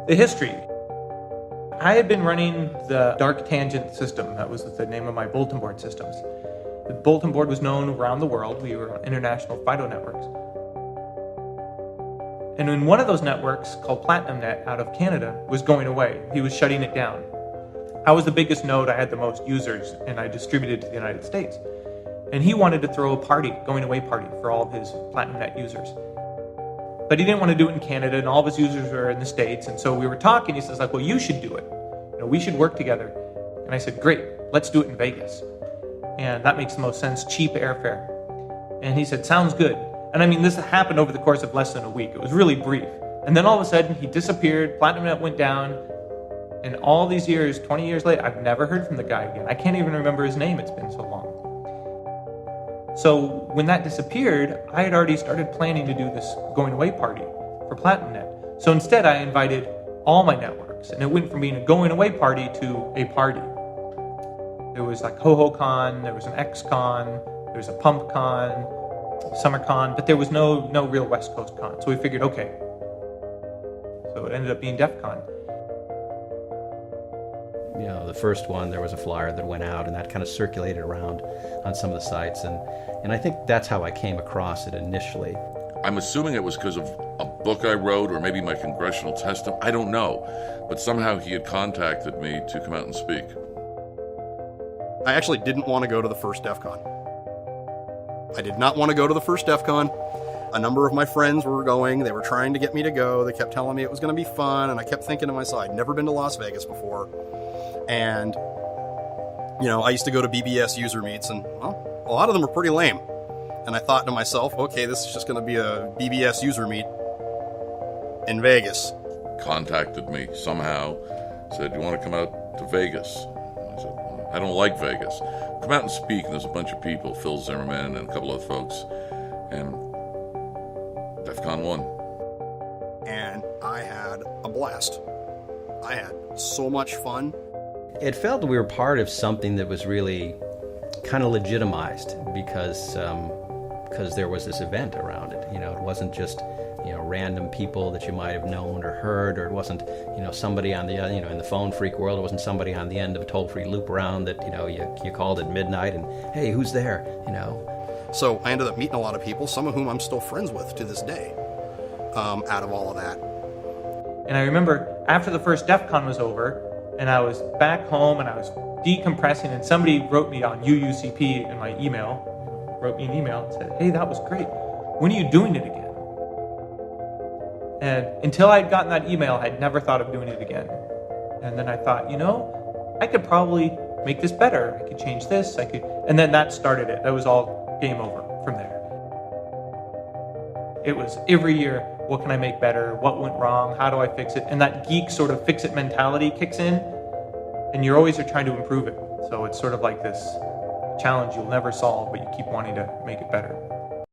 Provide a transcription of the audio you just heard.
The history. I had been running the Dark Tangent system. That was the name of my bulletin board systems. The bulletin board was known around the world. We were on international FIDO networks. And in one of those networks, called PlatinumNet out of Canada, was going away. He was shutting it down. I was the biggest node. I had the most users, and I distributed to the United States. And he wanted to throw a party, going away party, for all of his PlatinumNet users. But he didn't want to do it in Canada, and all of his users were in the States. And so we were talking. He says, well, you should do it. We should work together. And I said, great, let's do it in Vegas. And that makes the most sense, cheap airfare. And he said, sounds good. And I mean, this happened over the course of less than a week. It was really brief. And then all of a sudden, he disappeared, PlatinumNet went down, and all these years, 20 years later, I've never heard from the guy again. I can't even remember his name, it's been so long. So when that disappeared, I had already started planning to do this going away party for PlatinumNet. So instead, I invited all my networks, and it went from being a going away party to a party. There was like HoHoCon, there was an XCon, there was a PumpCon, SummerCon, but there was no real West Coast con. So we figured, okay. So it ended up being DEF CON. The first one, there was a flyer that went out, and that kind of circulated around on some of the sites, and I think that's how I came across it initially. I'm assuming it was because of a book I wrote, or maybe my congressional testimony. I don't know, but somehow he had contacted me to come out and speak. I actually didn't want to go to the first DEF CON. I did not want to go to the first DEF CON. A number of my friends were going. They were trying to get me to go. They kept telling me it was going to be fun, and I kept thinking to myself, I'd never been to Las Vegas before. And, I used to go to BBS user meets, and, well, a lot of them were pretty lame. And I thought to myself, okay, this is just going to be a BBS user meet in Vegas. Contacted me somehow, said, you want to come out to Vegas? I said, I don't like Vegas. Come out and speak, and there's a bunch of people, Phil Zimmerman and a couple of folks, and DEF CON 1. And I had a blast. I had so much fun. It felt that we were part of something that was really kind of legitimized because there was this event around it. It wasn't just random people that you might have known or heard, or it wasn't somebody on the in the phone freak world. It wasn't somebody on the end of a toll-free loop around that you called at midnight and, hey, who's there? So I ended up meeting a lot of people, some of whom I'm still friends with to this day. Out of all of that. And I remember after the first DEF CON was over, and I was back home and I was decompressing, and somebody wrote me on UUCP in my email, wrote me an email and said, hey, that was great. When are you doing it again? And until I'd gotten that email, I'd never thought of doing it again. And then I thought, I could probably make this better. I could change this, and then that started it. That was all game over from there. It was every year, what can I make better? What went wrong? How do I fix it? And that geek sort of fix-it mentality kicks in, and you're always trying to improve it. So it's sort of like this challenge you'll never solve, but you keep wanting to make it better.